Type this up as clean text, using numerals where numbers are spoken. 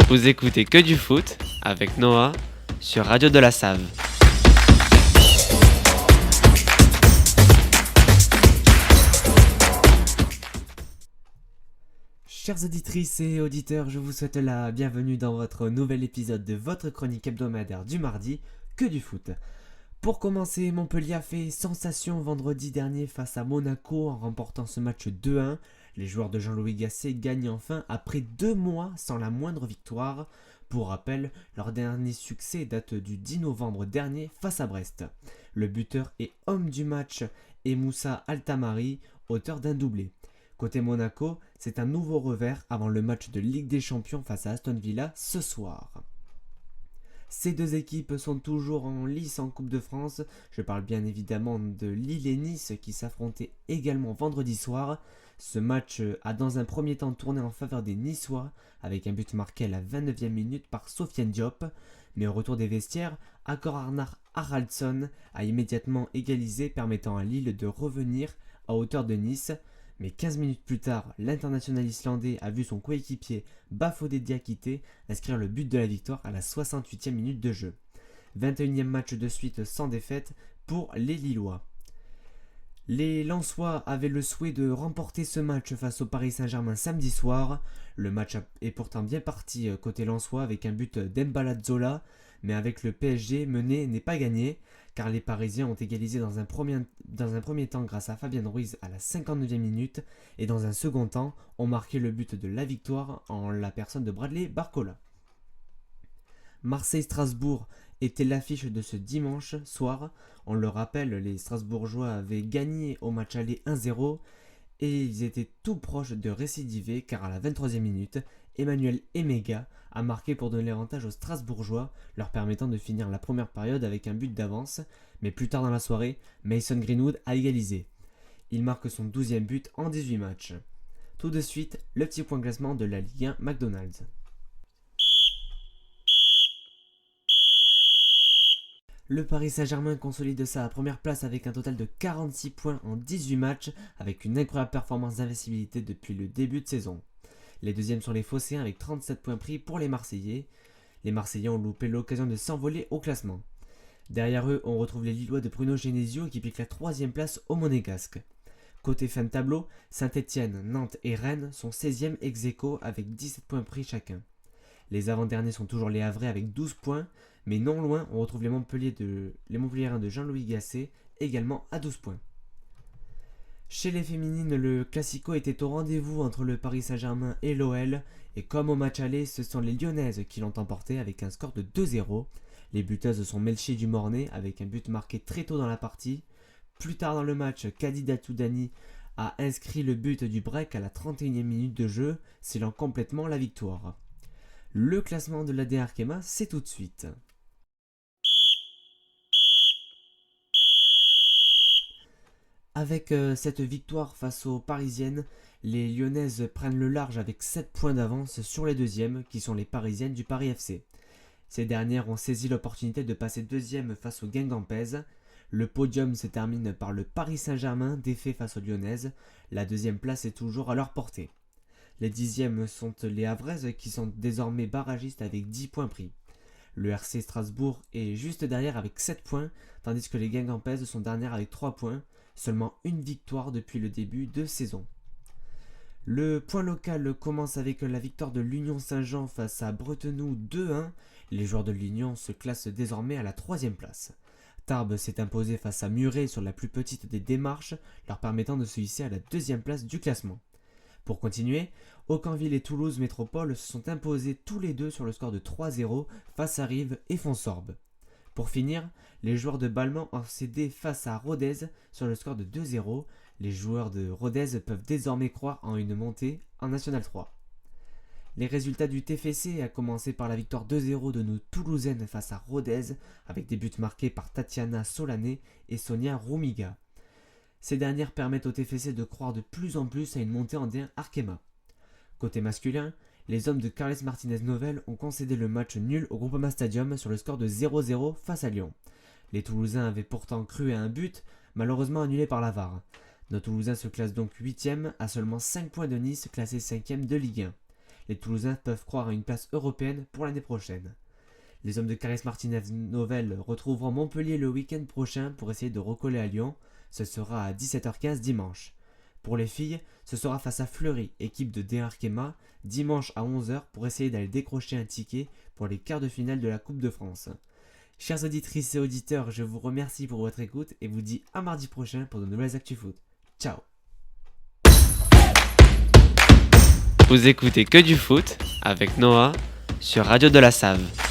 Vous écoutez Que du foot avec Noah sur Radio de la Save. Chères auditrices et auditeurs, je vous souhaite la bienvenue dans votre nouvel épisode de votre chronique hebdomadaire du mardi, Que du foot. Pour commencer, Montpellier a fait sensation vendredi dernier face à Monaco en remportant ce match 2-1. Les joueurs de Jean-Louis Gasset gagnent enfin après 2 mois sans la moindre victoire. Pour rappel, leur dernier succès date du 10 novembre dernier face à Brest. Le buteur et homme du match est Moussa Altamari, auteur d'un doublé. Côté Monaco, c'est un nouveau revers avant le match de Ligue des Champions face à Aston Villa ce soir. Ces deux équipes sont toujours en lice en Coupe de France. Je parle bien évidemment de Lille et Nice qui s'affrontaient également vendredi soir. Ce match a dans un premier temps tourné en faveur des Niçois avec un but marqué à la 29e minute par Sofiane Diop. Mais au retour des vestiaires, Akor Arnar Haraldsson a immédiatement égalisé, permettant à Lille de revenir à hauteur de Nice. Mais 15 minutes plus tard, l'international islandais a vu son coéquipier Bafodé Diakité inscrire le but de la victoire à la 68e minute de jeu. 21e match de suite sans défaite pour les Lillois. Les Lensois avaient le souhait de remporter ce match face au Paris Saint-Germain samedi soir. Le match est pourtant bien parti côté Lensois avec un but d'Embala Zola, mais avec le PSG mené n'est pas gagné, car les Parisiens ont égalisé dans un premier temps grâce à Fabien Ruiz à la 59e minute et dans un second temps ont marqué le but de la victoire en la personne de Bradley Barcola. Marseille-Strasbourg était l'affiche de ce dimanche soir. On le rappelle, les Strasbourgeois avaient gagné au match aller 1-0 et ils étaient tout proches de récidiver car à la 23e minute, Emmanuel Emega a marqué pour donner l'avantage aux Strasbourgeois, leur permettant de finir la première période avec un but d'avance, mais plus tard dans la soirée, Mason Greenwood a égalisé. Il marque son 12e but en 18 matchs. Tout de suite, le petit point classement de la Ligue 1 McDonald's. Le Paris Saint-Germain consolide sa première place avec un total de 46 points en 18 matchs, avec une incroyable performance d'invincibilité depuis le début de saison. Les deuxièmes sont les Phocéens avec 37 points pris pour les Marseillais. Les Marseillais ont loupé l'occasion de s'envoler au classement. Derrière eux, on retrouve les Lillois de Bruno Genesio qui piquent la 3e place au Monégasque. Côté fin de tableau, Saint-Etienne, Nantes et Rennes sont 16e ex-aequo avec 17 points pris chacun. Les avant-derniers sont toujours les Havrais avec 12 points, mais non loin, on retrouve les Montpelliérains de Jean-Louis Gasset également à 12 points. Chez les féminines, le Classico était au rendez-vous entre le Paris Saint-Germain et l'OL, et comme au match aller, ce sont les Lyonnaises qui l'ont emporté avec un score de 2-0. Les buteuses sont Melchi Dumornay avec un but marqué très tôt dans la partie. Plus tard dans le match, Kadida Toudani a inscrit le but du break à la 31e minute de jeu, scellant complètement la victoire. Le classement de l'AD Arkema, c'est tout de suite. Avec cette victoire face aux Parisiennes, les Lyonnaises prennent le large avec 7 points d'avance sur les deuxièmes, qui sont les Parisiennes du Paris FC. Ces dernières ont saisi l'opportunité de passer deuxième face aux Guingampaises. Le podium se termine par le Paris Saint-Germain défait face aux Lyonnaises. La deuxième place est toujours à leur portée. Les dixièmes sont les Havraises qui sont désormais barragistes avec 10 points pris. Le RC Strasbourg est juste derrière avec 7 points, tandis que les Guingampaises sont dernières avec 3 points, seulement une victoire depuis le début de saison. Le point local commence avec la victoire de l'Union Saint-Jean face à Bretenoux 2-1. Les joueurs de l'Union se classent désormais à la 3e place. Tarbes s'est imposé face à Muret sur la plus petite des démarches, leur permettant de se hisser à la 2e place du classement. Pour continuer, Aucamville et Toulouse Métropole se sont imposés tous les deux sur le score de 3-0 face à Rives et Fonsorbes. Pour finir, les joueurs de Balmont ont cédé face à Rodez sur le score de 2-0. Les joueurs de Rodez peuvent désormais croire en une montée en National 3. Les résultats du TFC a commencé par la victoire 2-0 de nos Toulousaines face à Rodez avec des buts marqués par Tatiana Solané et Sonia Roumiga. Ces dernières permettent au TFC de croire de plus en plus à une montée en D1 Arkema. Côté masculin, les hommes de Carles Martinez-Novel ont concédé le match nul au Groupama Stadium sur le score de 0-0 face à Lyon. Les Toulousains avaient pourtant cru à un but, malheureusement annulé par la VAR. Nos Toulousains se classent donc 8e à seulement 5 points de Nice, classé 5e de Ligue 1. les Toulousains peuvent croire à une place européenne pour l'année prochaine. Les hommes de Caris Martinez Novel retrouveront Montpellier le week-end prochain pour essayer de recoller à Lyon. Ce sera à 17h15 dimanche. Pour les filles, ce sera face à Fleury, équipe de D1 Arkema, dimanche à 11h pour essayer d'aller décrocher un ticket pour les quarts de finale de la Coupe de France. Chères auditrices et auditeurs, je vous remercie pour votre écoute et vous dis à mardi prochain pour de nouvelles Actu Foot. Ciao. Vous écoutez Que du foot avec Noah sur Radio de la Save.